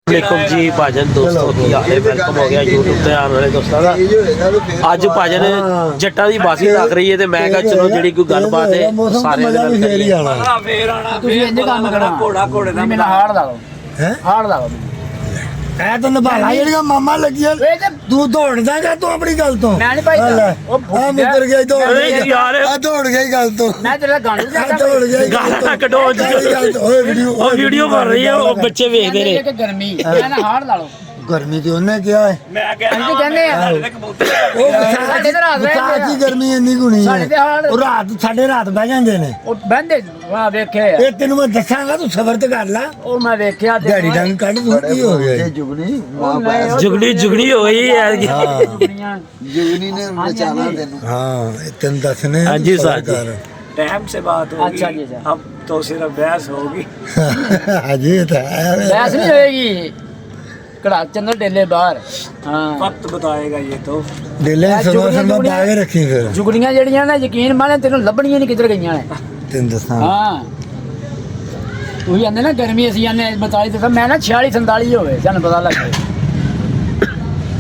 वालेकुम जी भाजन दोस्तों की हाल है वेलकम हो गया यूट्यूब ਤੇ ਆਉਣ ਵਾਲੇ ਦੋਸਤਾਂ ਦਾ ਅੱਜ ਭਾਜਨ ਜੱਟਾਂ ਦੀ ਬਾਸੀ ਲੱਗ ਰਹੀ ਹੈ ਤੇ ਮੈਂ ਕਿਹਾ ਚਲੋ ਜਿਹੜੀ ਕੋਈ ਗੱਲਬਾਤ ਹੈ ਸਾਰੇ ਦੇ ਨਾਲ ਕਰੀਏ ਫੇਰ ਆਣਾ ਤੁਸੀਂ ਇੰਨੇ ਕੰਮ ਕਰਨਾ ਘੋੜੇ ਦਾ ਮੈਨੂੰ ਹਾੜ ਲਾ ਲਓ ਹੈ ਹਾੜ ਲਾ ਲਓ ਐ ਤਾਂ ਨਭਾਲਾ ਜਿਹੜੀਆਂ ਮਾਮਾ ਲੱਗੀਆਂ ਤੂੰ ਦੌੜਦਾ ਜਾਂ ਤੂੰ ਆਪਣੀ ਗੱਲ ਤੋਂ ਮੈਂ ਨਹੀਂ ਭਾਈ ਉਹ ਆ ਮੁੱਕਰ ਗਿਆ ਦੌੜ ਯਾਰ ਆ ਦੌੜ ਗਿਆ ਗੱਲ ਤੋਂ ਮੈਂ ਤੇਰਾ ਗਾਣਾ ਆ ਦੌੜ ਗਿਆ ਗਾਣਾ ਕੱਢੋ ਓਏ ਵੀਡੀਓ ਉਹ ਵੀਡੀਓ ਬਣ ਰਹੀ ਹੈ ਉਹ ਬੱਚੇ ਵੇਖਦੇ ਨੇ ਕਿ ਗਰਮੀ ਮੈਂ ਨਾ ਹਾੜ ਲਾ ਲਓ ਗਰਮੀ ਤੇ ਉਹਨੇ ਕਿਹਾ ਹੈ ਮੈਂ ਅਸੀਂ ਕਹਿੰਦੇ ਆ ਉਹ ਸਾਡੇ ਤੇ ਰਾਤ ਬਸਾਤ ਦੀ ਗਰਮੀ ਇੰਨੀ ਗੁਣੀ ਸਾਡੇ ਤੇ ਹੈ ਹਾੜ ਉਹ ਰਾਤ ਸਾਡੇ ਰਾਤ ਬਹਿ ਜਾਂਦੇ ਨੇ ਉਹ ਬੰਦੇ ਵਾਹ ਵੇਖੇ ਇਹ ਤੈਨੂੰ ਮੈਂ ਦੱਸਾਂਗਾ ਤੂੰ ਸਬਰ ਤੇ ਕਰ ਲੈ ਉਹ ਮੈਂ ਵੇਖਿਆ ਤੇ ਦਿਹਾੜੀ ਡੰਗ ਕੱਢ ਤੂੰ ਕੀ ਹੋ ਗਿਆ ਜੁਗਣੀ ਜੁਗਣੀ ਹੋ ਗਈ ਯਾਰ ਜੁਗਨੀਆਂ जुगनी ने उन्हें चाला तेनू ਹਾਂ ਇਹ ਤੈਨੂੰ ਦੱਸਨੇ हाँ जी, सर जी। टाइम से बात होगी अच्छा जी, अच्छा। अब तो सिर्फ बहस होगी ਅਜੇ ਤਾਂ ਬੈਸ ਨਹੀਂ ਹੋਏਗੀ ਕੜਾ ਚੰਦਰ ਡੇਲੇ ਬਾਹਰ ਹਾਂ वक्त बताएगा ये तो ਡੇਲੇ ਸਰਵਾ ਬਾਗੇ ਰੱਖੀ ਫਿਰ ਜੁਗਨੀਆਂ ਜਿਹੜੀਆਂ ਨਾ ਯਕੀਨ ਮਾਨੇ ਤੈਨੂੰ ਲੱਭਣੀਆਂ ਨਹੀਂ ਕਿੱਧਰ ਗਈਆਂ ਨੇ ਤੈਨੂੰ ਦੱਸਾਂ ਹਾਂ ਤੂੰ ਆਂਦੇ ਨਾ ਗਰਮੀ ਅਸੀਂ ਆਨੇ 42 ਤੇ ਮੈਂ ਨਾ 46 47 ਹੋਵੇ ਤੁਹਾਨੂੰ ਪਤਾ ਲੱਗੇ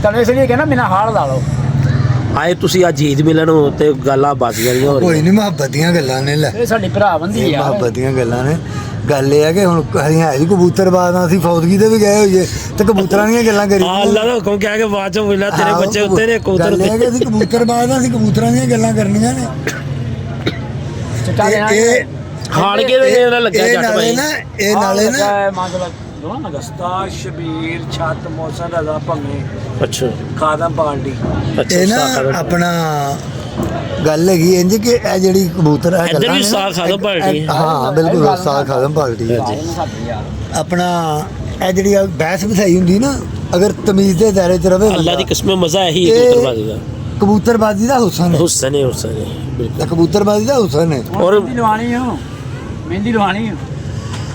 ਤਨੇ ਇਸ ਲਈ ਕਹਿੰਦਾ ਮੇਰਾ ਹਾਲ ਲਾ ਲਓ ਆਏ ਤੁਸੀਂ ਅੱਜ ਈਦ ਮਿਲਣ ਤੇ ਗੱਲਾਂ ਬਸ ਗਈਆਂ ਹੋ ਕੋਈ ਰਹੀਆਂ ਨਹੀਂ ਮੁਹੱਬਤ ਦੀਆਂ ਗੱਲਾਂ ਨੇ ਲੈ ਇਹ ਸਾਡੀ ਭਰਾਬੰਦੀ ਇਹ ਆ ਮੁਹੱਬਤ ਦੀਆਂ ਗੱਲਾਂ ਨੇ ਗੱਲ ਇਹ ਹੈ ਕਿ ਹੁਣ ਅਸੀਂ ਹੈ ਜੀ ਕਬੂਤਰਬਾਜ਼ਾਂ ਅਸੀਂ ਫੌਜਗੀ ਤੇ ਵੀ ਗਏ ਹੋਈਏ ਤੇ ਕਬੂਤਰਾਂ ਦੀਆਂ ਗੱਲਾਂ ਕਰੀ ਆ ਅੱਲਾ ਦਾ ਹੁਕਮ ਕਹਿ ਕੇ ਬਾਅਦ ਚੋਂ ਮਿਲਾ ਤੇਰੇ ਬੱਚੇ ਉੱਤੇ ਨੇ ਕਬੂਤਰ ਗੱਲ ਇਹ ਹੈ ਕਿ ਅਸੀਂ ਕਬੂਤਰਬਾਜ਼ਾਂ ਅਸੀਂ ਕਬੂਤਰਾਂ ਦੀਆਂ ਗੱਲਾਂ ਕਰਨੀਆਂ ਨੇ ਚਿੱਟਾ ਦੇਣਾ ਇਹ ਹਾੜ ਕੇ ਤੇ ਇਹਦਾ ਲੱਗਿਆ ਇਹ ਜੱਟ ਨਾਲੇ ਭਾਈ ਨਾ ਇਹ ਨਾਲੇ ਨਾ ਮਾਸ਼ਾਅੱਲਾ ਦੋਵਾਂ ਨਾਲ दस्ता शबीर छत मौसम रजा भमे ਅੱਛਾ खादम पार्टी ਅੱਛਾ ਇਹ ਨਾ ਆਪਣਾ ਗੱਲ ਹੈਗੀ ਇੰਜ ਕਿ ਇਹ ਜਿਹੜੀ ਕਬੂਤਰ ਹੈ ਇੱਧਰ ਵੀ ਸਾਗ ਖਾਦਮ ਪਾਰਟੀ ਹੈ। ਹਾਂ ਬਿਲਕੁਲ ਸਾਗ ਖਾਦਮ ਪਾਰਟੀ ਹੈ ਆਪਣਾ ਇਹ ਜਿਹੜੀ ਬਹਿਸ ਬਸਾਈ ਹੁੰਦੀ ਨਾ ਅਗਰ ਤਮੀਜ਼ ਦੇ ਦਾਇਰੇ 'ਚ ਰਵੇ ਅੱਲਾ ਦੀ ਕਸਮ ਮਜ਼ਾ ਹੈ ਹੀ ਇਹ ਕਬੂਤਰਬਾਜ਼ੀ ਦਾ ਕਬੂਤਰਬਾਜ਼ੀ ਦਾ ਹੁਸਨ ਹੈ ਹੁਸਨ ਹੈ ਹੁਸਨ ਹੈ ਬਿਲਕੁਲ ਇਹ ਕਬੂਤਰਬਾਜ਼ੀ ਦਾ ਹੁਸਨ ਹੈ ਔਰ ਮਹਿੰਦੀ ਲਵਾਣੀ ਹੋ ਮਹਿੰਦੀ ਲਵਾਣੀ ਹੋ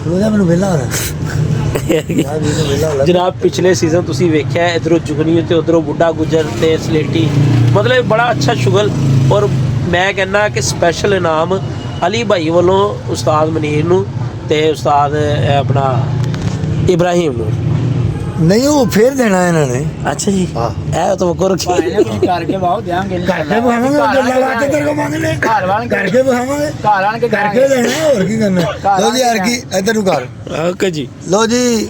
ਉਹਦਾ ਮੈਨੂੰ ਵਿਹਲਾ ਹੋ ਰਿਹਾ ਯਾਰ ਮੈਨੂੰ ਵਿਹਲਾ ਹੋ ਰਿਹਾ ਜਨਾਬ ਪਿਛਲੇ ਸੀਜ਼ਨ ਤੁਸੀਂ ਵੇਖਿਆ ਇਧਰੋਂ ਜੁਗਨੀ ਤੇ ਉਧਰੋਂ ਬੁੱਢਾ ਗੁੱਜਰ ਤੇ ਸਲੇਟੀ ਮਤਲਬ ਬੜਾ ਅੱਛਾ ਸ਼ੁਗਲ ਔਰ ਮੈਂ ਕਹਿੰਦਾ ਕਿ ਸਪੈਸ਼ਲ ਇਨਾਮ ਅਲੀ ਭਾਈ ਵੱਲੋਂ ਉਸਤਾਦ ਮਨੀਰ ਨੂੰ ਤੇ ਉਸਤਾਦ ਆਪਣਾ ਇਬਰਾਹੀਮ ਨੂੰ ਨਹੀਂ ਉਹ ਫੇਰ ਦੇਣਾ ਇਹਨਾਂ ਨੇ ਅੱਛਾ ਜੀ ਹਾਂ। ਇਹ ਤਾਂ ਵਕੋ ਰੱਖੀ ਕਰਕੇ ਵਾਹ ਦੇਾਂਗੇ ਕਰਕੇ ਬਹਾਵਾਂਗੇ ਗੱਲਾਂ ਲਾ ਕੇ ਤੇਰੇ ਕੋ ਮੰਗ ਲੈ ਘਰ ਵਾਲ ਕਰਕੇ ਬਹਾਵਾਂਗੇ ਘਰ ਆਣ ਕੇ ਕਰਕੇ ਦੇਣਾ ਹੋਰ ਕੀ ਕਰਨਾ ਲੋ ਜੀ ਯਾਰ ਕੀ ਇੱਧਰ ਨੂੰ ਕਰ ਓਕੇ ਜੀ ਲੋ ਜੀ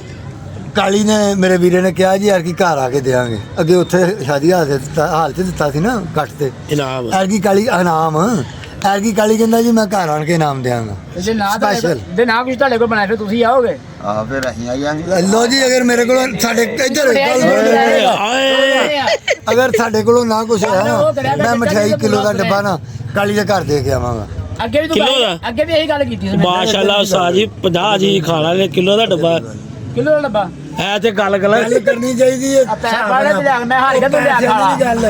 ਕਾਲੀ ਨੇ ਮੇਰੇ ਵੀਰੇ ਨੇ ਕਿਹਾ ਜੀ ਯਾਰ ਕੀ ਘਰ ਆ ਕੇ ਦੇਾਂਗੇ ਅੱਗੇ ਉੱਥੇ ਸ਼ਾਦੀ ਹਾਲ 'ਚ ਦਿੱਤਾ ਸੀ ਨਾ ਕੱਟ ਤੇ ਇਨਾਮ ਯਾਰ ਕੀ ਕਾਲੀ ਇਨਾਮ ਯਾਰ ਕੀ ਕਾਲੀ ਕਹਿੰਦਾ ਜੀ ਮੈਂ ਘਰ ਆਣ ਕੇ ਇਨਾਮ ਦੇਵਾਂਗਾ ਜੇ ਨਾ Special। ਦੇ ਨਾ ਕੁਝ ਤੁਹਾਡੇ ਕੋਲ ਬਣਾਇਆ ਫਿਰ ਤੁਸੀਂ ਆਓਗੇ आ फिर अहीं आ जाएंगे ਲੋ ਜੀ ਅਗਰ ਮੇਰੇ ਕੋਲ ਸਾਡੇ ਇੱਧਰ ਗੱਲ ਸੁਣ। ਆਏ ਅਗਰ ਸਾਡੇ ਕੋਲੋਂ ਨਾ ਕੁਛ ਹੈ ਨਾ ਮੈਂ ਮਠਿਆਈ ਕਿਲੋ ਦਾ ਡੱਬਾ ਨਾ ਕਾਲੀ ਦੇ ਘਰ ਦੇ ਕੇ ਆਵਾਂਗਾ ਅੱਗੇ ਵੀ ਤੂੰ ਕਿਲੋ ਦਾ? ਅੱਗੇ ਵੀ ਇਹੀ ਗੱਲ ਕੀਤੀ ਸੀ ਮਾਸ਼ਾਅੱਲਾ ਉਸਤਾਦ ਜੀ 50 ਜੀ ਖਾ ਲਾਂਗੇ ਕਿਲੋ ਦਾ ਡੱਬਾ ਕਿਲੋ ਦਾ ਡੱਬਾ ਹੈ ਤੇ ਗੱਲ ਗੱਲ ਕਰਨੀ ਚਾਹੀਦੀ ਹੈ ਪੈਸੇ ਵਾਲੇ ਤੇ ਲਿਆ ਮੈਂ ਹਾਰ ਕੇ ਤੂੰ ਲਿਆ ਖਾਲਾ ਗੱਲ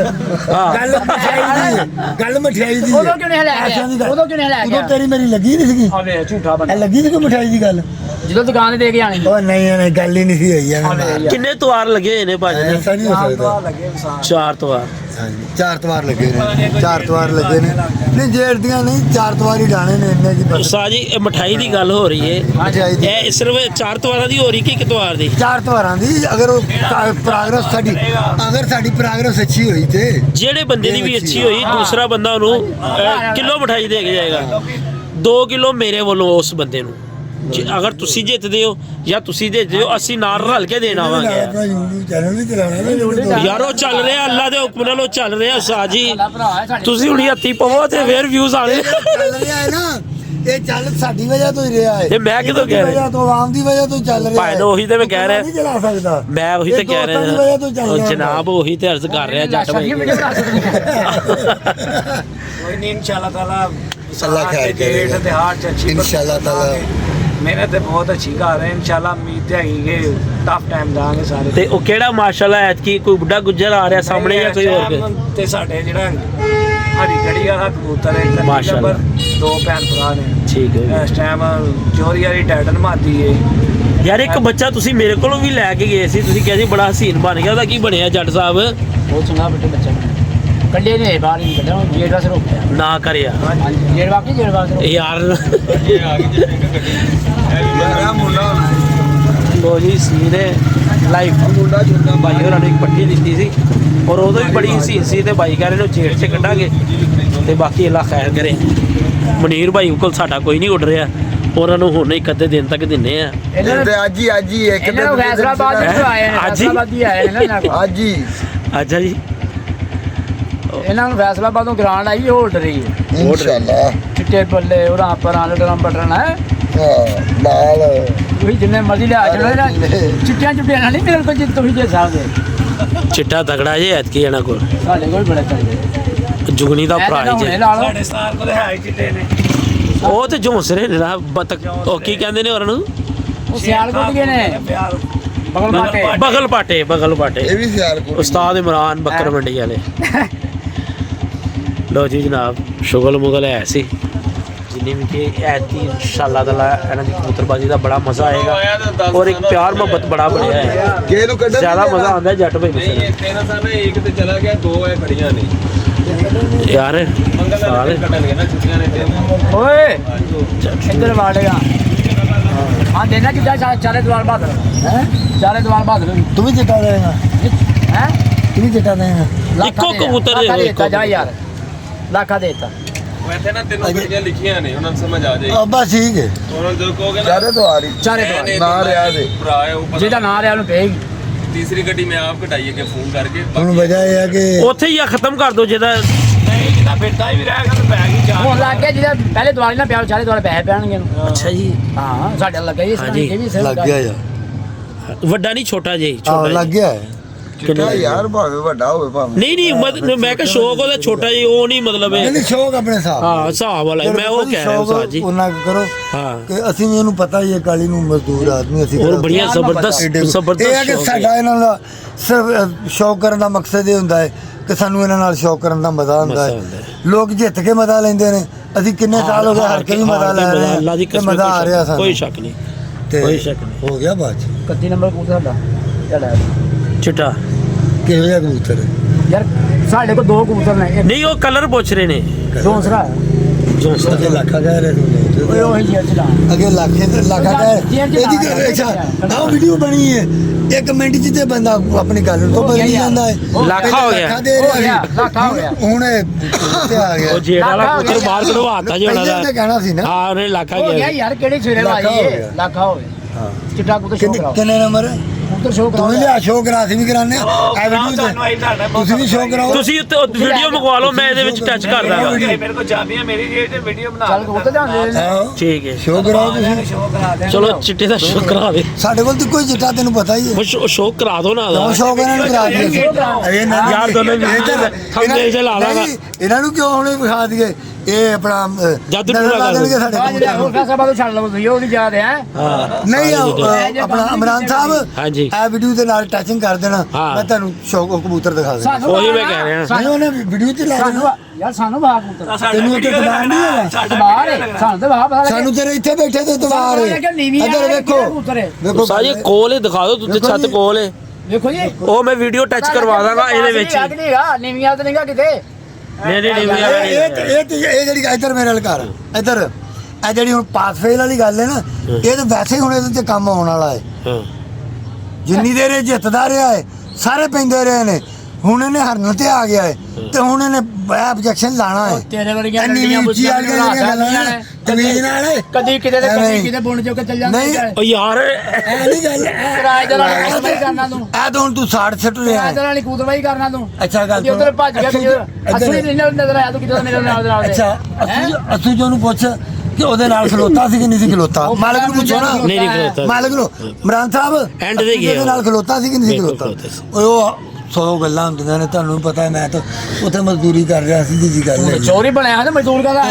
ਗੱਲ ਮਠਿਆਈ ਦੀ ਗੱਲ ਮਠਿਆਈ ਦੀ ਉਦੋਂ ਕਿਉਂ ਨਹੀਂ ਲੈ ਕੇ ਪੈਸਿਆਂ ਦੀ ਗੱਲ। ਉਦੋਂ ਕਿਉਂ ਨਹੀਂ ਲੈ ਕੇ ਉਦੋਂ ਤੇਰੀ ਮੇਰੀ ਲੱਗੀ ਨਹੀਂ ਸੀਗੀ ਆਵੇ ਝੂਠਾ ਇਹ ਬੰਦਾ ਲੱਗੀ ਸੀ ਕੋਈ ਮਠਿਆਈ ਦੀ ਗੱਲ ਜਦੋਂ ਦੁਕਾਨ ਤੇ ਦੇ ਕੇ ਆਣੀ ਉਹ ਨਹੀਂ ਗੱਲ ਹੀ ਨਹੀਂ ਸੀ ਹੋਈ ਐਵੇਂ ਕਿੰਨੇ ਤਵਾਰ ਲੱਗੇ ਹੋਏ ਨੇ ਭਾਜੀ ਨੇ ਐਸਾ ਨਹੀਂ ਹੋ ਸਕਦਾ लगे इंसान 4 ਤਵਾਰ ਹਾਂਜੀ 4 ਤਵਾਰ ਲੱਗੇ ਨੇ 4 ਤਵਾਰ ਲੱਗੇ ਨੇ ਨਹੀਂ ਜੇੜ ਦੀਆਂ ਨਹੀਂ 4 ਤਵਾਰ ਹੀ ਡਾਣੇ ਨੇ ਇੰਨੇ ਜੀ ਬਸ ਉਸਤਾਦ ਜੀ ਇਹ ਮਠਾਈ ਦੀ ਗੱਲ ਹੋ ਰਹੀ ਹੈ ਮਠਿਆਈ ਦੀ ਇਹ ਸਿਰਫ 4 ਤਵਾਰਾਂ ਦੀ ਹੋ ਰਹੀ ਕਿ ਇੱਕ ਤਵਾਰ ਦੀ 4 ਤਵਾਰਾਂ ਦੀ ਅਗਰ ਉਹ ਪ੍ਰੋਗਰੈਸ ਸਾਡੀ ਪ੍ਰੋਗਰੈਸ ਅੱਛੀ ਹੋਈ ਤੇ ਜਿਹੜੇ ਬੰਦੇ ਦੀ ਵੀ ਅੱਛੀ ਹੋਈ ਦੂਸਰਾ ਬੰਦਾ ਉਹਨੂੰ ਕਿਲੋ ਮਠਾਈ ਦੇ ਕੇ ਜਾਏਗਾ 2 ਕਿਲੋ ਮੇਰੇ ਵੱਲੋਂ ਉਸ ਬੰਦੇ ਨੂੰ ਅਗਰ ਤੁਸੀਂ ਜਿੱਤਦੇ ਹੋ ਜਾਂ ਤੁਸੀਂ ਜਿੱਤਦੇ ਹੋ ਅਸੀਂ ਨਾਲ ਰਲ ਕੇ ਦੇਣ ਆਵਾਂਗੇ ਆਪਣਾ YouTube ਚੈਨਲ ਵੀ ਚਲਾਉਣਾ ਨਾ ਯਾਰੋ ਚੱਲ ਰਿਹਾ ਅੱਲਾ ਦੇ ਹੁਕਮ ਨਾਲ ਉਹ ਚੱਲ ਰਿਹਾ ਉਸਤਾਦ ਜੀ ਭਰਾ ਹੈ ਸਾਡੇ ਤੁਸੀਂ ਹੁਣੀ ਹੱਥੀ ਪਵੋ ਤੇ ਫੇਰ ਵਿਊਜ਼ ਆਣੇ ਚੱਲ ਰਿਹਾ ਹੈ ਨਾ ਇਹ ਚੱਲ ਸਾਡੀ ਵਜ੍ਹਾ ਤੋਂ ਹੀ ਰਿਹਾ ਹੈ ਇਹ ਮੈਂ ਕਿਦੋਂ ਕਹਿ ਰਿਹਾ ਵਜ੍ਹਾ ਤੋਂ ਆਵਾਮ ਦੀ ਵਜ੍ਹਾ ਤੋਂ ਚੱਲ ਰਿਹਾ ਭਾਈ ਉਹੀ ਤੇ ਮੈਂ ਕਹਿ ਰਿਹਾ ਨਹੀਂ ਚਲਾ ਸਕਦਾ ਮੈਂ ਉਹੀ ਤੇ ਇਹ ਕਹਿ ਦੋਸਤਾਂ ਦੀ ਵਜ੍ਹਾ ਤੋਂ ਰਿਹਾ ਚੱਲ ਉਹ ਰਿਹਾ ਜਨਾਬ ਉਹੀ ਤੇ ਅਰਜ਼ ਕਰ ਰਿਹਾ ਜੱਟ ਭਾਈ कोई नहीं इंशाल्लाह ताला अल्लाह खैर डेट करेगा। ते हार च अच्छी इंशाल्लाह ताला। मेहनत ते बहुत अच्छी कर रहे हैं इंशाल्लाह उम्मीद है कि टफ टाइम जाएंगे सारे ਤੇ ਉਹ ਕਿਹੜਾ ਮਾਸ਼ਾਅੱਲਾ ਐਤਕੀ ਕੋਈ ਬੁੱਢਾ ਗੁੱਜਰ ਆ ਰਿਹਾ ਸਾਹਮਣੇ ਜਾਂ ਕੋਈ ਹੋਰ ਕੋਈ? ਤੇ ਸਾਡੇ ਜਿਹੜਾ ਹਰੀ ਗੜੀ ਵਾਲਾ ਕਬੂਤਰ ਹੈ ਇੱਕ ਮਾਸ਼ਾਅੱਲਾ। ਨੰਬਰ 2 ਭੈਣ ਭਰਾ ਨੇ ਠੀਕ ਹੈ ਇਸ ਟਾਈਮ ਚੋਰੀ ਵਾਲੀ ਟਾਈਟਨ ਮਾਦੀ ਹੈ ਯਾਰ ਇੱਕ ਬੱਚਾ ਤੁਸੀਂ ਮੇਰੇ ਕੋਲੋਂ ਵੀ ਲੈ ਕੇ ਗਏ ਸੀ ਤੁਸੀਂ ਕਿਹਾ ਸੀ ਬੜਾ ਹਸੀਨ ਬਣ ਗਿਆ ਉਹਦਾ ਕੀ ਬਣਿਆ ਜੱਟ ਸਾਹਿਬ ਬਹੁਤ ਚੰਗਾ ਬੱਚੇ ਬੱਚਾ ਕੱਢੇ ਨੇ ਬਾਹਰ ਨਹੀਂ ਕੱਢਿਆ ਜੇੜ ਵਾਸ ਰੋਕਿਆ ਨਾ ਕਰਿਆ ਹਾਂਜੀ ਜੇੜ ਵਾਕੀ ਜੇੜ ਵਾਸ ਯਾਰ मेरा मुंडा होना है ਲੋ ਜੀ ਸੀਨ ਲਾਈਫ ਭਾਈ ਹੋਰਾਂ ਨੂੰ ਇੱਕ ਪੱਟੀ ਦਿੱਤੀ ਸੀ ਔਰ ਉਦੋਂ ਵੀ ਬੜੀ ਸੀ ਤੇ ਭਾਈ ਕਹਿੰਦੇ ਨੂੰ ਜੇਲ੍ਹ 'ਚ ਕੱਢਾਂਗੇ ਤੇ ਬਾਕੀ ਅੱਲਾ ਖੈਰ ਕਰੇ। ਮਨੀਰ ਭਾਈ ਕੋਲ ਸਾਡਾ ਕੋਈ ਨਹੀਂ ਉੱਡ ਰਿਹਾ, ਉਹਨਾਂ ਨੂੰ ਹੁਣ ਇੱਕ ਅੱਧੇ ਦਿਨ ਤੱਕ ਦਿੰਨੇ ਆ। ਇਹਨਾਂ ਤੇ ਅੱਜ ਹੀ ਇੱਕ ਇਹਨਾਂ ਨੂੰ ਫੈਸਲਾਬਾਦ ਤੋਂ ਆਏ ਨੇ, ਅੱਜ ਹੀ? ਫੈਸਲਾਬਾਦ ਹੀ ਆਏ ਨੇ ਨਾ ਇਹਨਾਂ ਕੋਲ। ਅੱਜ ਹੀ ਅੱਛਾ ਜੀ, ਇਹਨਾਂ ਨੂੰ ਫੈਸਲਾਬਾਦ ਤੋਂ ਗ੍ਰਾਂਟ ਆਈ ਹੋਲਡ ਰਹੀ ਹੈ ਇਨਸ਼ਾਅੱਲਾ ਚਿੱਟੇ ਬੱਲੇ ਉਹਨਾਂ ਪਰਾਂ ਲੜਾਂ ਬਟਣਾ ਹੈ ਲਾਲ ਤੁਸੀਂ ਜਿੰਨੇ ਮਰਜ਼ੀ ਲਿਆ ਚਲੋ ਨਾ ਚਿੱਟੀਆਂ ਚੁੱਟੀਆਂ ਨਾਲ ਨਹੀਂ ਮੇਰੇ ਕੋਲ ਜਿੱਤ ਤੁਸੀਂ ਜੇ ਸਕਦੇ ਚਿੱਟਾ ਤਗੜਾ ਜੇ ਐਤਕੀ ਇਹਨਾਂ ਕੋਲ, ਸਾਡੇ ਕੋਲ ਬੜੇ ਚਾਹੀਦੇ ਜੁਗਨੀ ਦਾ ਭਰਾ ਹੀ ਜੇ। ਲਾ ਲਓ ਸਾਡੇ ਸਟਾਰ ਕੋਲ ਹੈ ਹੀ ਚਿੱਟੇ ਨੇ। ਉਹ ਤੇ ਝੋਂਸਰੇ ਨੇ ਨਾ ਬਤਕ, ਉਹ ਕੀ ਕਹਿੰਦੇ ਨੇ ਉਹਨਾਂ ਨੂੰ? ਉਹ ਸਿਆਲ ਕੁੱਟ ਗਏ ਨੇ ਪਿਆਰ ਬਗਲ ਮਾਟੇ ਬਗਲ ਪਾਟੇ ਇਹ ਵੀ ਸਿਆਲ ਕੋਲ ਉਸਤਾਦ ਇਮਰਾਨ ਬੱਕਰ ਮੰਡੀ ਵਾਲੇ। ਲੋ ਜੀ ਜਨਾਬ, ਸ਼ੁਗਲ ਮੁਗਲ ਹੈ ਸੀ ਜਿੰਨੀ ਵੀ ਕਿ ਐਤਕੀ ਇਨਸ਼ਾਅੱਲਾ ਤਾਲਾ ਇਹਨਾਂ ਦੀ ਕਬੂਤਰਬਾਜ਼ੀ ਦਾ ਬੜਾ ਮਜ਼ਾ ਆਏਗਾ ਔਰ ਇੱਕ ਪਿਆਰ ਮੁਹੱਬਤ ਬੜਾ ਬਣਿਆ ਹੈ। ਕੇ ਨੂੰ ਕੱਢਣ ਜ਼ਿਆਦਾ ਮਜ਼ਾ ਆਉਂਦਾ ਜੱਟ ਭਾਈ ਨੂੰ ਤਿੰਨ ਸਾਹਮਣੇ ਇੱਕ ਤੇ ਚਲਾ ਗਿਆ, ਦੋ ਇਹ ਖੜੀਆਂ ਨੇ ਯਾਰ ਸਾਰੇ ਕੱਢਣਗੇ ਨਾ ਛੁੱਟੀਆਂ ਨੇ ਤਿੰਨ। ਓਏ ਇੱਧਰ ਵਾੜੇਗਾ ਹਾਂ ਦੇਣਾ ਕਿੱਦਾਂ ਚਾਰੇ ਦਵਾਰ ਬਾਦਰ ਹੈ ਚਾਰੇ ਦਵਾਰ ਬਾਦਰ ਤੂੰ ਵੀ ਚਿੱਟਾ ਦੇਗਾ, ਹੈ ਤੂੰ ਵੀ ਚਿੱਟਾ ਦੇਗਾ। ਇੱਕੋ ਕਬੂਤਰ ਦੇ ਦਿਓ, ਇੱਕੋ ਜਾ ਯਾਰ ਲੱਖਾ ਦੇਤਾ ਵੈਸੇ ਨਾ ਤਿੰਨੋਂ ਗੱਡੀਆਂ ਲਿਖੀਆਂ ਨੇ, ਉਹਨਾਂ ਨੂੰ ਸਮਝ ਆ ਜਾਏਗੀ। ਬਸ ਠੀਕ ਹੈ। ਉਹਨਾਂ ਨੂੰ ਕਹੋਗੇ ਨਾ ਚਾਰੇ ਤੋਂ ਆ ਰਹੀ ਚਾਰੇ ਦਵਾਰ ਨਾ ਰਿਹਾ ਦੇ ਭਰਾ ਹੈ ਉਹ ਪਤਾ। ਜਿਹਦਾ ਨਾਂ ਰਿਆ ਉਹਨੂੰ ਪਏਗੀ। ਤੀਸਰੀ ਗੱਡੀ ਮੈਂ ਆਪ ਕਢਾਈ ਅੱਗੇ ਫੋਨ ਕਰਕੇ। ਹੁਣ ਵਜ੍ਹਾ ਇਹ ਹੈ ਕਿ ਉੱਥੇ ਹੀ ਆ ਖਤਮ ਕਰ ਦੋ ਜਿਹਦਾ ਨਹੀਂ ਜਿਹਦਾ ਫਿਰਦਾ ਹੀ ਵੀ ਰਹੇਗਾ ਤੇ ਬੈਗ ਹੀ ਚਾਰ ਹੁਣ ਲੱਗ ਗਿਆ ਜਿਹਦਾ ਪਹਿਲੇ ਦਵਾਰ ਨਾ ਪਿਆ ਚਾਰੇ ਦਵਾਰ ਪੈਸੇ ਪੈਣਗੇ ਇਹਨੂੰ। ਅੱਛਾ ਜੀ, ਹਾਂ ਸਾਡੇ ਲੱਗਾ ਜੀ ਇਸ ਹਾਂਜੀ, ਤਰ੍ਹਾਂ ਇਹ ਵੀ ਸਹੀ ਲੱਗ ਗਿਆ ਯਾਰ, ਵੱਡਾ ਨਹੀਂ ਛੋਟਾ ਜੀ, ਆਹ ਛੋਟਾ ਲੱਗ ਜੀ। ਗਿਆ ਹੈ। ਚਿੱਟਾ ਯਾਰ ਭਾਵੇਂ ਵੱਡਾ ਹੋਵੇ ਭਾਵੇਂ ਨਹੀਂ ਮੈਂ ਕਿਹਾ ਸ਼ੌਕ ਉਹਦਾ ਛੋਟਾ ਜੀ, ਉਹ ਨਹੀਂ ਮਤਲਬ ਨਹੀਂ ਇਹ ਨਹੀਂ ਸ਼ੌਕ ਆਪਣੇ ਹਿਸਾਬ ਹਾਂ ਹਿਸਾਬ ਵਾਲਾ ਮੈਂ ਉਹ ਕਹਿ ਰਿਹਾ ਸਾਜ ਜੀ। ਉਹਨਾਂ ਕਰੋ ਹਾਂ ਕਿ ਅਸੀਂ ਵੀ ਇਹਨੂੰ ਪਤਾ ਹੀ ਹੈ ਕਾਲੀ ਨੂੰ ਮਜ਼ਦੂਰ ਆਦਮੀ ਅਸੀਂ ਔਰ ਕਿਹੜਾ- ਬੜੀਆਂ ਏਡੇ- ਜ਼ਬਰਦਸਤ ਇਹ ਹੈ ਜ਼ਬਰਦਸਤ ਕਿ ਸ਼ੌਕ ਸਾਡਾ ਹੈ। ਇਹਨਾਂ ਦਾ ਸਿਰਫ ਸ਼ੌਕ ਕਰਨ ਦਾ ਮਕਸਦ ਇਹ ਹੁੰਦਾ ਹੈ ਕਿ ਸਾਨੂੰ ਇਹਨਾਂ ਨਾਲ ਸ਼ੌਕ ਕਰਨ ਦਾ ਮਜ਼ਾ ਹੁੰਦਾ ਮਜ਼ਾ ਹੈ। ਹੁੰਦਾ ਹੈ। ਲੋਕ ਜਿੱਤ ਕੇ ਮਜ਼ਾ ਲੈਂਦੇ ਨੇ, ਅਸੀਂ ਕਿੰਨੇ ਸਾਲ ਹੋ ਗਏ ਹਾਰ ਕੇ ਵੀ ਮਜ਼ਾ ਲੈ ਰਹੇ ਅੱਲਾ ਦੀ ਹਾਂ ਤੇ ਕਸਮ, ਮਜ਼ਾ ਆ ਰਿਹਾ ਸਾਨੂੰ। ਕੋਈ ਸ਼ੱਕ ਨਹੀਂ, ਤੇ ਕੋਈ ਸ਼ੱਕ ਨਹੀਂ। ਹੋ ਗਿਆ ਬਾਅਦ 'ਚ। 31 ਨੰਬਰ ਕਬੂਤਰ ਸਾਡਾ ਚੱਲ ਚਿੱਟਾ ਕਿਹੋ ਜਿਹਾ ਕਬੂਤਰ ਹੈ? ਯਾਰ ਸਾਡੇ ਕੋਲ ਦੋ ਕਬੂਤਰ ਨੇ ਇੱਕ ਨਹੀਂ ਉਹ ਕਲਰ ਪੁੱਛ ਰਹੇ ਨੇ ਦੂਸਰਾ ਜੋਂਸਰਾ ਅੱਗੇ ਲੱਖਾ ਕਹਿ ਰਹੇ ਓਏ ਸੀ ਉਹੀ ਜੀ ਚਲਾ ਅੱਗੇ ਲੱਖਾ ਕਹਿ ਇਹਦੀ ਅੱਛਾ ਆਹ ਵੀਡੀਓ ਬਣੀ ਹੈ 1 ਮਿੰਟ 'ਚ ਤੇ ਬੰਦਾ ਆਪਣੀ ਗੱਲ ਨੂੰ ਤੋਂ ਬਦਲ ਜਾਂਦਾ ਹੈ। ਲੱਖਾ ਹੋ ਗਿਆ। ਲੱਖਾ ਦੇ ਰਿਹਾ ਸੀ। ਲੱਖਾ ਹੋ ਗਿਆ। ਹੁਣ ਇਹ ਤੇ ਆ ਗਿਆ। ਉਹ ਜੇੜ ਵਾਲਾ ਲੱਖਾ ਹੋ ਪੁੱਤਰ ਗਿਆ। ਬਾਹਰ ਕਢਵਾਤਾ ਜੀ ਉਹਨਾਂ ਪਹਿਲਾਂ ਦਾ। ਤਾਂ ਕਹਿਣਾ ਸੀ ਨਾ। ਹਾਂ ਉਹਨੇ ਲੱਖਾ ਹੋ ਗਿਆ ਗਿਆ ਯਾਰ ਕਿਹੜੀ ਸਵੇਰੇ ਲੱਖਾ ਵਾਜੀ ਹੋ ਏ ਗਿਆ। ਲੱਖਾ ਹੋਵੇ ਹਾਂ ਚਿੱਟਾ ਕਬੂਤਰ ਸ਼ੋਅ ਕਰਾਓ ਕਿੰਨੇ ਨੰਬਰ ਕਬੂਤਰ ਸ਼ੋਅ ਤੂੰ ਵੀ ਕਰਾਓ ਲਿਆ ਸ਼ੋਅ ਕਰਾ ਅਸੀਂ ਵੀ ਕਰਾਉਂਦੇ ਆ ਇਹ ਤੁਹਾਨੂੰ ਆਈ ਤੁਹਾਡਾ ਵੀਡੀਓ ਤੁਸੀਂ ਵੀ ਸ਼ੋਅ ਕਰਾਓ। ਤੁਸੀਂ ਵੀਡੀਓ ਮੰਗਵਾ ਲਓ, ਮੈਂ ਇਹਦੇ ਵਿੱਚ ਟੱਚ ਕਰ ਦਾਂਗਾ। ਮੇਰੇ ਕੋਲ ਚਾਬੀਆਂ ਮੇਰੀ ਜੇਬ ਤੇ ਵੀਡੀਓ ਬਣਾ ਚੱਲ ਕਬੂਤਰ ਜਾਂਦੇ ਨੇ ਆਹੋ ਠੀਕ ਹੈ, ਸ਼ੋਅ ਕਰਾਓ ਤੁਸੀਂ। ਸ਼ੋਅ ਕਰਾ ਦੇ ਚਲੋ ਚਿੱਟੇ ਦਾ ਸ਼ੋਅ ਕਰਾ ਦੇ, ਸਾਡੇ ਕੋਲ ਤਾਂ ਕੋਈ ਚਿੱਟਾ ਤੈਨੂੰ ਪਤਾ ਹੀ ਹੈ। ਉਹ ਸ਼ੋਅ ਕਰਾ ਦੋ ਨਾ ਦੋ ਉਹਦਾ। ਸ਼ੌਕ ਇਹਨਾਂ ਨੂੰ ਕਰਾ ਦਈਏ ਅਰੇ ਨਾ ਯਾਰ ਦੋਨੋਂ ਥੰਬਨੇਲ 'ਚ ਲਾ ਲਾਂਗਾ। ਇਹਨਾਂ ਨੂੰ ਕਿਉਂ ਹੁਣੇ ਵਿਖਾ ਦਈਏ ਇਹ ਆਪਣਾ ਜਦ ਨਜ਼ਰ ਪੂਰਾ ਲਾ ਕਰ ਦੇਣਗੇ ਸਾਡੇ ਬਾਜ ਲੈ ਹੋਰ ਕਬੂਤਰ ਫੈਸਲਾ ਬਾਦੋਂ ਛੱਡ ਲਓ ਤੁਸੀਂ ਉਹ ਨਹੀਂ ਯਾਦ ਹੈ ਹਾਂ ਨਹੀਂ ਆਪਣਾ ਇਮਰਾਨ ਸਾਹਿਬ ਹਾਂਜੀ ਇਹ ਵੀਡੀਓ ਦੇ ਨਾਲ ਟੱਚਿੰਗ ਕਰ ਦੇਣਾ ਹਾਂ। ਮੈਂ ਤੁਹਾਨੂੰ ਸ਼ੌਕ ਕਬੂਤਰ ਦਿਖਾ ਦੇਣਾ ਸਾਨੂੰ ਉਹੀ ਮੈਂ ਕਹਿ ਰਿਹਾ। ਨਹੀਂ ਉਹਨੇ ਵੀਡੀਓ ਤੇ ਲਾ ਸਾਨੂੰ ਦੇਣਾ ਯਾਰ ਸਾਨੂੰ ਬਾਹਰ ਕਬੂਤਰ ਤੈਨੂੰ ਉੱਤੇ ਦਬਾਅ ਨਹੀਂ ਹੈਗਾ ਬਾਹਰ ਹੈ ਸਾਨੂੰ ਤਾਂ ਬਾਹਰ ਪਤਾ ਸਾਨੂੰ ਤੇਰੇ ਇੱਥੇ ਬੈਠੇ ਤੇ ਦਵਾਰ ਸਾਨੂੰ ਲੱਗਿਆ ਨੀਵੀਂ ਇੱਧਰ ਆ, ਵੇਖੋ ਕਬੂਤਰ ਹੈ। ਵੇਖੋ ਸਾਜੀ ਕੋਲ ਹੀ ਦਿਖਾ ਦਿਓ, ਤੁਸੀਂ ਛੱਤ ਕੋਲ ਹੈ ਵੇਖੋ ਜੀ ਉਹ ਮੈਂ ਵੀਡੀਓ ਟੱਚ ਕਰਵਾ ਦਾਂਗਾ ਇਹਦੇ ਵਿੱਚ ਹੀ। ਨਹੀਂਗਾ ਨੀਵੀਆਂ ਤੇ ਨਹੀਂਗਾ ਕਿਤੇ ਨਹੀਂ ਇਹ ਜਿਹੜੀ ਇੱਧਰ ਮੇਰੇ ਨਾਲ ਕਰ ਇੱਧਰ ਇਹ ਜਿਹੜੀ ਹੁਣ ਪਾਸ ਫੇਲ ਵਾਲੀ ਗੱਲ ਹੈ ਨਾ ਇਹ ਤਾਂ ਵੈਸੇ ਹੀ ਹੁਣ ਇਹਦੇ ਤੇ ਕੰਮ ਆਉਣ ਵਾਲਾ ਹੈ। ਹਾਂ ਜਿੰਨੀ ਦੇਰ ਇਹ ਜਿੱਤਦਾ ਰਿਹਾ ਹੈ ਸਾਰੇ ਪੈਂਦੇ ਰਹੇ ਨੇ ਹੁਣ ਇਹਨੇ ਹਰਨ ਤੇ ਆ ਗਿਆ ਹੈ ਤੇ ਹੁਣ ਇਹਨੇ ਆਬਜੈਕਸ਼ਨ ਲਾਣਾ ਹੈ। ਤੇਰੇ ਵਰਗੀਆਂ ਇੰਨੀ ਲੰਡੀਆਂ ਉੱਚੀ ਬੁੱਝੀਆਂ ਵਾਲੀਆਂ ਜਿਹੜੀਆਂ ਗੱਲਾਂ ਨੇ ਤਮੀਜ਼ ਨਾਲ ਕਦੀ ਕਿਤੇ ਤੇ ਐਵੇਂ ਕਦੀ ਹੀ। ਕਿਤੇ ਬੁਣ ਚੁੱਕ ਚੱਲ ਜਾਂਦੇ ਨਹੀਂ। ਉਹ ਯਾਰ ਇਹ ਨਹੀਂ ਗੱਲ ਕਿਰਾਏਦਾਰ ਵਾਲੀ ਕੂਤਰਬਾਈ ਕਰਨਾ ਤੂੰ ਇਹ ਤਾਂ ਹੁਣ ਤੂੰ 60 ਸਿੱਟ ਰਿਹਾ ਕਿਰਾਏਦਾਰ ਵਾਲੀ ਕੂਤਰਬਾਈ ਕਰਨਾ ਤੂੰ ਅੱਛਾ ਗੱਲ ਜੇ ਉਧਰ ਭੱਜ ਗਿਆ ਕਿ ਇੱਧਰ- ਅਸਲੀ ਨਹੀਂ ਨਜ਼ਰ ਆਇਆ ਤੂੰ ਕਿਤੇ ਮੇਰੇ ਨਾਲ ਦੇ ਨਾਲ ਦੇ। ਅੱਛਾ ਅਸੂ ਜੀ ਨੂੰ ਪੁੱਛ ਕਿ ਉਹਦੇ ਨਾਲ ਖਲੋਤਾ ਸੀ ਕਿ ਨਹੀਂ ਸੀ ਖਲੋਤਾ ਮਾਲਕ ਨੂੰ ਪੁੱਛੋ ਨਾ ਨਹੀਂ ਖਲੋਤਾ। ਮਾਲਕ ਨੂੰ ਇਮਰਾਨ ਸਾਹਿਬ End ਤੇ ਗਿਆ ਉਹਦੇ ਨਾਲ ਖਲੋਤਾ ਸੀ ਕਿ ਨਹੀਂ ਸੀ ਬਿਲਕੁਲ ਖਲੋਤਾ ਖਲੋਤਾ ਸੀ। ਓਏ ਉਹ 100 ਗੱਲਾਂ ਹੁੰਦੀਆਂ ਨੇ ਤੁਹਾਨੂੰ ਵੀ ਪਤਾ ਹੈ ਮੈਂ ਤਾਂ ਉੱਥੇ ਮਜ਼ਦੂਰੀ ਕਰ ਰਿਹਾ ਸੀ ਜੀ ਗੱਲ ਹੈ ਚੋਰੀ ਬਣਿਆ ਤੇ ਮਜ਼ਦੂਰ ਕਾ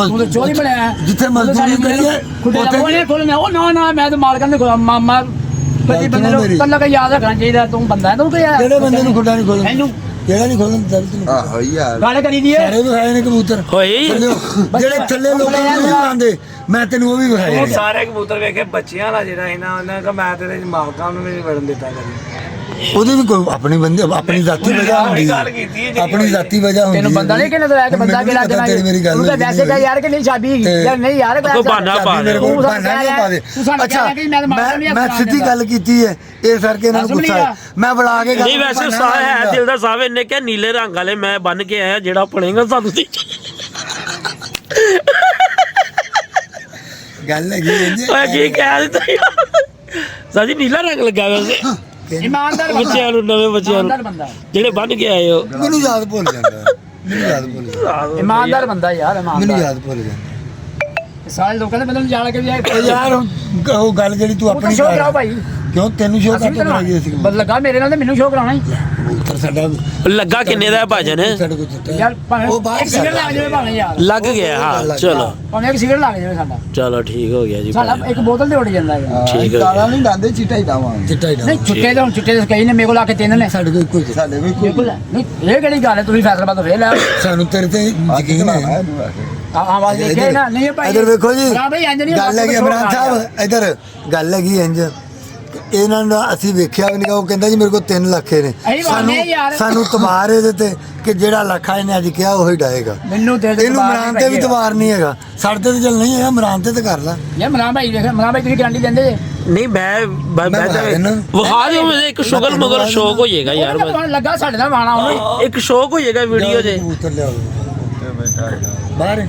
ਤੂੰ ਤੇ ਚੋਰੀ ਬਣਿਆ ਜਿੱਥੇ ਮਜ਼ਦੂਰੀ ਕਰੀਏ ਉੱਥੇ ਖੋਲਣਾ ਉਹ ਨਾ ਮੈਂ ਤਾਂ ਮਾਲਕਾਂ ਨੇ ਖੋਲਾ ਮਾਮਾ ਕਦੀ ਬੰਦੇ ਨੂੰ ਕੱਲਾ ਕਾ ਯਾਦ ਰੱਖਣਾ ਚਾਹੀਦਾ ਤੂੰ ਬੰਦਾ ਤੂੰ ਕਿਹਾ ਜਿਹੜੇ ਬੰਦੇ ਨੂੰ ਖੁੱਡਾ ਨਹੀਂ ਖੋਲਣ ਇਹਨੂੰ ਜਿਹੜਾ ਨਹੀਂ ਖੋਲਣ ਦਰਦ ਨਹੀਂ ਆਹੋ ਯਾਰ ਗੱਲ ਕਰੀ ਦੀ ਹੈ ਸਾਰੇ ਵਿਖਾਏ ਨੇ ਕਬੂਤਰ ਹੋਈ ਜਿਹੜੇ ਥੱਲੇ ਲੋਕਾਂ ਨੂੰ ਨਹੀਂ ਆਉਂਦੇ ਮੈਂ ਤੈਨੂੰ ਉਹ ਵੀ ਉਹ ਵਿਖਾਇਆ ਸਾਰੇ ਕਬੂਤਰ ਵੇਖੇ ਬੱਚਿਆਂ ਵਾਲਾ ਜਿਹੜਾ ਸੀ ਨਾ ਉਹਨਾਂ ਕਾ ਮੈਂ ਤੇਰੇ ਮਾਲਕਾਂ ਨੂੰ ਵੀ ਨਹੀਂ ਵੜਨ ਦਿੱਤਾ ਕਦੀ ਉਹਦੇ ਵੀ ਕੋਈ ਆਪਣੀ ਬੰਦੇ ਆਪਣੀ ਜ਼ਾਤੀ ਵਜ੍ਹਾ ਹੁੰਦੀ ਗੱਲ ਕੀਤੀ ਹੈ ਹੈ ਜਿਹੜੀ ਆਪਣੀ ਜ਼ਾਤੀ ਵਜ੍ਹਾ ਹੁੰਦੀ ਤੈਨੂੰ ਬੰਦਾ ਨਹੀਂ ਕਿ ਨਜ਼ਰ ਆਇਆ ਕਿ ਬੰਦਾ ਕਿਹੜਾ ਦੇਣਾ ਤੇਰੀ ਮੇਰੀ ਗੱਲ ਤੂੰ ਤਾਂ ਵੈਸੇ ਕਹ ਯਾਰ ਕਿ ਨਹੀਂ ਚਾਬੀ ਯਾਰ ਨਹੀਂ ਯਾਰ ਕੋਈ ਬਹਾਨਾ ਪਾ ਮੇਰੇ ਦੇ ਕੋਲ ਤੂੰ ਸਾਨੂੰ ਬਹਾਨਾ ਨਹੀਂ ਪਾ ਦੇ ਤੂੰ ਸਾਨੂੰ ਅੱਛਾ ਕਹਿ ਰਿਹਾ ਕਿ ਮੈਂ ਤਾਂ ਮੈਂ ਸਿੱਧੀ ਗੱਲ ਕੀਤੀ ਹੈ ਇਹ ਕਰਕੇ ਇਹਨਾਂ ਨੂੰ ਅਸਲ ਗੁੱਸਾ ਹੈ ਮੈਂ ਬੁਲਾ ਕੇ ਗੱਲ ਨਹੀਂ ਵੈਸੇ ਸਾਹ ਹੈ ਦਿਲ ਦਾ ਸਾਹ ਇਹਨੇ ਕਿਹਾ ਨੀਲੇ ਰੰਗ ਵਾਲੇ ਮੈਂ ਬੰਨ ਕੇ ਆਇਆ ਜਿਹੜਾ ਪੜੇਗਾ ਸਾਨੂੰ ਦੀ ਗੱਲ ਹੈਗੀ ਓਏ ਕੀ ਕਹਿ ਦਿੱਤਾ ਯਾਰ ਸਾਜੀ ਨੀਲਾ ਰੰਗ ਲੱਗਾ ਵੈਸੇ ਇਮਾਨਦਾਰ ਬੱਚਿਆਂ ਨੂੰ ਨਵੇਂ ਬੱਚਿਆਂ ਨੂੰ ਬੰਦਾ ਜਿਹੜੇ ਬੰਨ ਕੇ ਆਏ ਹੋ ਮੈਨੂੰ ਯਾਦ ਭੁੱਲ ਜਾਂਦਾ ਮੈਨੂੰ ਯਾਦ ਭੁੱਲ ਜਾਂਦਾ ਇਮਾਨਦਾਰ ਬੰਦਾ ਯਾਰ ਮੈਨੂੰ ਇਮਾਨਦਾਰ ਯਾਦ ਭੁੱਲ ਜਾਂਦਾ ਸਾਰੇ ਲੋਕਾਂ ਦੇ ਬੰਦੇ ਨੂੰ ਜਾਣ ਕੇ ਵੀ ਆਏ ਯਾਰ ਉਹ ਗੱਲ ਜਿਹੜੀ ਤੂੰ ਉਹ ਤਾਂ ਆਪਣੀ ਸ਼ੋਅ ਕਰਾਓ ਭਾਈ ਕਿਉਂ ਤੈਨੂੰ ਸ਼ੋਅ ਅਸੀਂ ਵੀ ਕਰਨਾ ਕਰਾਈਏ ਸੀ ਬਸ ਲੱਗਾ ਮੇਰੇ ਨਾਲ ਤੇ ਮੈਨੂੰ ਸ਼ੋਅ ਕਰਾਉਣਾ ਹੀ ਕਬੂਤਰ ਸਾਡਾ ਲੱਗਾ ਕਿੰਨੇ ਦਾ ਹੈ ਭਾਜਨ ਸਾਡੇ ਕੋਲ ਚਿੱਟਾ ਯਾਰ ਭਾਵੇਂ ਉਹ ਬਾਹਰ ਇੱਕ ਸਿਗਰਟ ਲੱਗ ਜਾਵੇ ਭਾਵੇਂ ਯਾਰ ਲੱਗ ਗਿਆ ਹਾਂ ਚਲੋ ਭਾਵੇਂ ਇੱਕ ਸਿਗਰਟ ਲੱਗ ਜਾਵੇ ਸਾਡਾ ਚਲੋ ਠੀਕ ਹੋ ਗਿਆ ਜੀ ਸਾਡਾ ਇੱਕ ਬੋਤਲ ਤੇ ਉੱਡ ਜਾਂਦਾ ਹੈ ਠੀਕ ਹੈ ਕਾਲਾ ਨਹੀਂ ਡਾਂਦੇ ਚਿੱਟਾ ਹੀ ਡਾਵਾਂਗੇ ਚਿੱਟਾ ਹੀ ਨਹੀਂ ਚੁੱਟੇ ਤਾਂ ਹੁਣ ਚੁੱਟੇ ਦੇ ਕਈ ਨੇ ਮੇਰੇ ਕੋਲ ਆ ਕੇ ਤਿੰਨ ਨੇ ਸਾਡੇ ਕੋਲ ਇੱਕੋ ਹੀ ਸਾਡੇ ਵੀ ਕੋਈ ਬਿਲਕੁਲ ਨਹੀਂ ਇਹ ਕਿਹੜੀ ਗੱਲ ਹੈ ਤੁਸੀਂ ਫੈਸਲਾ ਬਾਤ ਫੇਰ ਲੈ ਸਾਨੂੰ ਤੇਰੇ ਤੇ ਯਕੀਨ ਹੈ ਹਾਂ ਬਾਤ ਦੇਖੇ ਨਾ ਨਹੀਂ ਭਾਈ ਇਧਰ ਵੇਖੋ ਜੀ ਹਾਂ ਭਾਈ ਇੰਜ ਨਹੀਂ ਗੱਲ ਹੈਗੀ ਇਮਰਾਨ ਸਾਹਿਬ ਇਧਰ ਗੱਲ ਹੈਗੀ ਇੰਜ ਇਹਨਾਂ ਨੂੰ ਅਸੀਂ ਵੇਖਿਆ ਵੀ ਨਹੀਂ ਉਹ ਕਹਿੰਦਾ ਜੀ ਮੇਰੇ ਕੋਲ 3 ਲੱਖ ਨੇ ਅਸੀਂ ਮੰਨਦੇ ਹਾਂ ਯਾਰ। ਸਾਨੂੰ ਤਬਾਰ ਇਹਦੇ ਤੇ ਕਿ ਜਿਹੜਾ ਲੱਖਾ ਇਹਨੇ ਅੱਜ ਕਿਹਾ ਉਹੀ ਡਾਏਗਾ ਮੈਨੂੰ ਦੇ ਦੇ ਇਹਨੂੰ ਇਮਰਾਨ ਤੇ ਵੀ ਤਬਾਰ ਨਹੀਂ ਹੈਗਾ ਸਾਡੇ ਤੇ ਚੱਲ ਨਹੀਂ ਹੈਗਾ ਇਮਰਾਨ ਤੇ ਕਰ ਲੈ ਯਾਰ ਮਰਾਂ ਭਾਈ ਵੇਖ ਮਰਾਂ ਭਾਈ ਤੁਸੀਂ ਗਾਰੰਟੀ ਦਿੰਦੇ ਜੇ ਨਹੀਂ ਮੈਂ ਮੈਂ ਬਣਾ ਦੇਣਾ। ਵਿਖਾ ਦਿਓ ਮੈਨੂੰ ਇੱਕ ਸ਼ੁਗਲ ਮਗਰ ਸ਼ੌਕ ਹੋ ਜਾਏਗਾ ਯਾਰ ਉਹ ਤਾਂ ਲੱਗਾ ਸਾਡੇ ਨਾਲ ਵਾਣਾ ਉਹਨੂੰ ਇੱਕ ਸ਼ੌਕ ਹੋ ਜਾਏਗਾ ਵੀਡੀਓ 'ਚ ਕਬੂਤਰ ਲਿਆਓ ਬਾਹਰ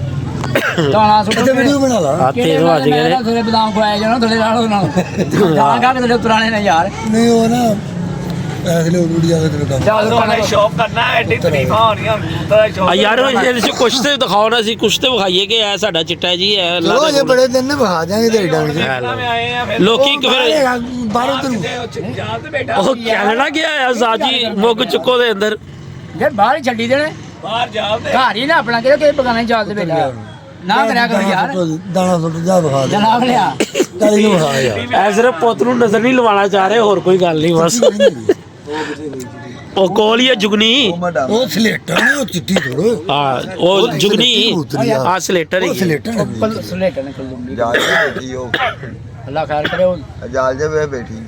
ਗਾਣਾ ਸੁਣ ਇੱਥੇ ਵੀਡੀਓ ਬਣਾ ਲਾ ਆ 3 ਵਜ ਗਏ ਨੇ ਥੋੜੇ ਬਦਾਮ ਖਵਾਇਆ ਜਾਣਾ ਥੋੜੇ ਨਾਲ ਨਾਲ ਗਾਣਾ ਗਾ ਕੇ ਥੋੜੇ ਪੁਰਾਣੇ ਨੇ ਯਾਰ ਨਹੀਂ ਉਹ ਨਾ ਪੈਸੇ ਲੈ ਉੜ ਜਾਵੇ ਤੇਰੇ ਕੰਮ ਚੱਲ ਉਹਨੇ ਸ਼ੌਪ ਕਰਨਾ ਐਡੀ ਤਰੀਫਾਂ ਹੋਣੀਆਂ ਕਬੂਤਰ ਦਾ ਸ਼ੌਪ ਆ ਯਾਰ ਇਹਦੇ 'ਚ ਕੁਛ ਤੇ ਦਿਖਾਓ ਨਾ ਸੀ ਕੁਛ ਤੇ ਵਿਖਾਈਏ ਕਿ ਇਹ ਸਾਡਾ ਚਿੱਟਾ ਜੀ ਹੈ ਚਲੋ ਇਹ ਬੜੇ ਦਿਨ ਨੇ ਵਿਖਾ ਜਾਾਂਗੇ ਤੇ ਡਾਂਗੇ ਮੈਂ ਆਏ ਆ ਫਿਰ ਲੋਕੀ ਫਿਰ ਬਾਹਰੋਂ ਤੈਨੂੰ ਜਾਲ ਤੇ ਬੈਠਾ ਉਹ ਕੈਨੇਡਾ ਗਿਆ ਆ ਸਾਜੀ ਮੁੱਗ ਚੁੱਕੋ ਦੇ ਅੰਦਰ ਯਾਰ ਬਾਹਰ ਹੀ ਛੱਡੀ ਦੇਣੇ ਬਾਹਰ ਜਾਲ ਤੇ ਘਰ ਹੀ ਨਾ ਆਪਣਾ ਕਿਹੜਾ ਕਿਸੇ ਬਗਾਨਾ ਹੀ ਚੱਲਦੇ ਬੈਠਾ ਨਾ ਕਰਿਆ ਕਰੋ ਯਾਰ ਦਾਣਾ ਸੁੱਟ ਜਾ ਵਿਖਾ ਦੇ ਜਨਾਬ ਲਿਆ ਕਾਲੀ ਨੂੰ ਵਿਖਾ ਯਾਰ ਐ ਸਿਰਫ ਪੁੱਤ ਨੂੰ ਨਜ਼ਰ ਨਹੀਂ ਲਵਾਉਣਾ ਚਾਹ ਰਹੇ ਹੋਰ ਕੋਈ ਗੱਲ ਨਹੀਂ ਬਸ ਉਹ ਕੋਲ ਹੀ ਹੈ ਜੁਗਨੀ ਉਹ ਸਲੇਟਰ ਨੇ ਉਹ ਚਿੱਟੀ ਥੋੜੋ ਆ ਉਹ ਜੁਗਨੀ ਆ ਸਲੇਟਰ ਉਹ ਹੀ ਸਲੇਟਰ ਨੇ ਪਲ ਸਲੇਟ ਨੇ ਖੁੱਲੂਗੀ ਜਾਲ ਜੇ ਬੈਠੀ ਉਹ ਅੱਲਾ ਖੈਰ ਕਰੇ ਉਹ ਜਾਲ ਜੇ ਵੇ ਬੈਠੀ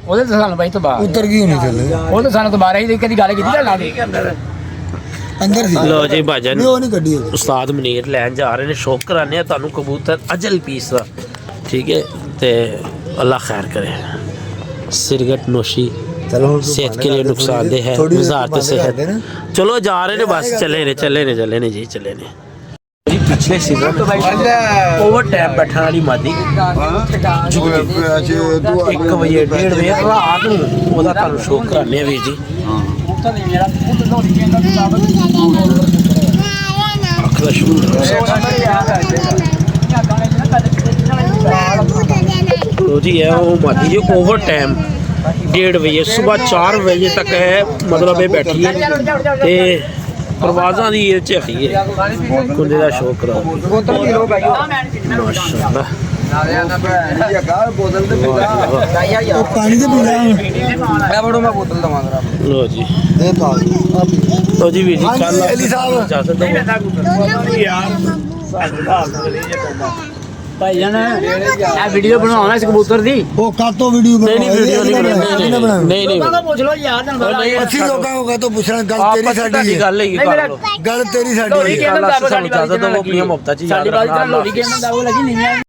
ਉਹਦੇ ਤੇ ਸਾਨੂੰ ਬਾਈ ਤੋਂ ਬਾਹਰ ਉਤਰ ਗਈ ਹੋਣੀ ਥੱਲੇ ਉਹ ਤਾਂ ਸਾਨੂੰ ਤੋਂ ਬਾਹਰ ਹੀ ਕਦੀ ਗੱਲ ਕੀਤੀ ਤਾਂ ਲਾ ਦੇ ਅੰਦਰ ਸੀ ਲੋ ਜੀ ਭਾਜਨ ਨਹੀਂ ਉਹ ਨਹੀਂ ਕੱਢੀ ਉਹ ਉਸਤਾਦ ਮਨੀਰ ਲੈਣ ਜਾ ਰਹੇ ਨੇ ਸ਼ੌਕ ਕਰਾਣੇ ਆ ਤੁਹਾਨੂੰ ਕਬੂਤਰ ਅਜਲ ਪੀਸ ਦਾ ਠੀਕ ਹੈ ਤੇ ਅੱਲਾ ਖੈਰ करे सिरगट नोशी चलो सेहत के लिए नुकसानदेह है वजारत सेहत चलो जा रहे ने बस चले ने जी चले ने जी पिछले सीजन ओवर टैप बैठने वाली मादी 1 ਵਜੇ 1:30 ਵਜੇ ਰਾਤ ਨੂੰ ਉਹਦਾ ਤੁਹਾਨੂੰ ਸ਼ੋਅ ਕਰਾਣੇ ਆ ਵੀਰ ਜੀ ਅੱਖ ਦਾ ਸ਼ੁਰੂ ਲੋ ਜੀ ਇਹ ਉਹ ਮਾਦੀ ਜੀ ਓਵਰ ਟਾਈਮ 1:30 ਵਜੇ ਸਵੇਰ 4 ਵਜੇ ਤੱਕ ਹੈ ਮਤਲਬ ਇਹ ਬੈਠੀ ਹੈ ਤੇ ਪ੍ਰਵਾਜ਼ਾਂ ਦੀ ਇਹ ਚ ਹੈਗੀ ਹੈ ਕੁੰਡੇ ਦਾ ਸ਼ੋਅ ਕਰਾਓ ਮਾਸ਼ਾਅੱਲਾ ਬੋਤਲ ਤੇ ਉਹ ਪਾਣੀ ਦੇ ਪੀਣਾ ਲੋ ਜੀ ਦੇ ਪਾ ਲੋ ਜੀ ਵੀਰ ਜੀ ਹਾਂਜੀ, ਕੱਲ ਅਲੀ ਸਾਹਿਬ। ਇਜਾਜ਼ਤ ਦਿਓ ਭਾਈ ਜਾਨ ਇਹ ਵੀਡੀਓ ਬਣਾਉਣਾ ਇਸ ਕਬੂਤਰ ਦੀ ਉਹ ਕਾਤੋਂ ਵੀਡੀਓ ਨਹੀਂ ਵੀਡੀਓ ਨਹੀਂ ਬਣਾਉਣੀ ਨਹੀਂ ਤਾਂ ਪੁੱਛ ਲਓ ਯਾਰ ਤੁਹਾਨੂੰ ਅੱਛੀ ਲੋਕਾਂ ਨੂੰ ਕਹਤੋਂ ਪੁੱਛਣਾ ਗੱਲ ਤੇਰੀ ਆਪਸ ਸਾਡੀ ਦੀ ਗੱਲ ਹੈਗੀ ਕਰ ਲਓ ਗੱਲ ਤੇਰੀ ਸਾਡੀ ਲੋੜੀ ਹੈ ਕਿਹਨਾਂ ਦਾ ਅੱਲਾ ਸਾਨੂੰ ਇਜਾਜ਼ਤ ਦਿਓ, ਆਪਣੀਆਂ ਮੁਹੱਬਤਾਂ 'ਚ ਯਾਦ ਸਾਡੀ ਬਾਤ ਰੱਖਣਾ। ਲੋੜੀ ਕਿਹਨਾਂ ਦਾ ਉਹ ਲੱਗੀ ਨਹੀਂ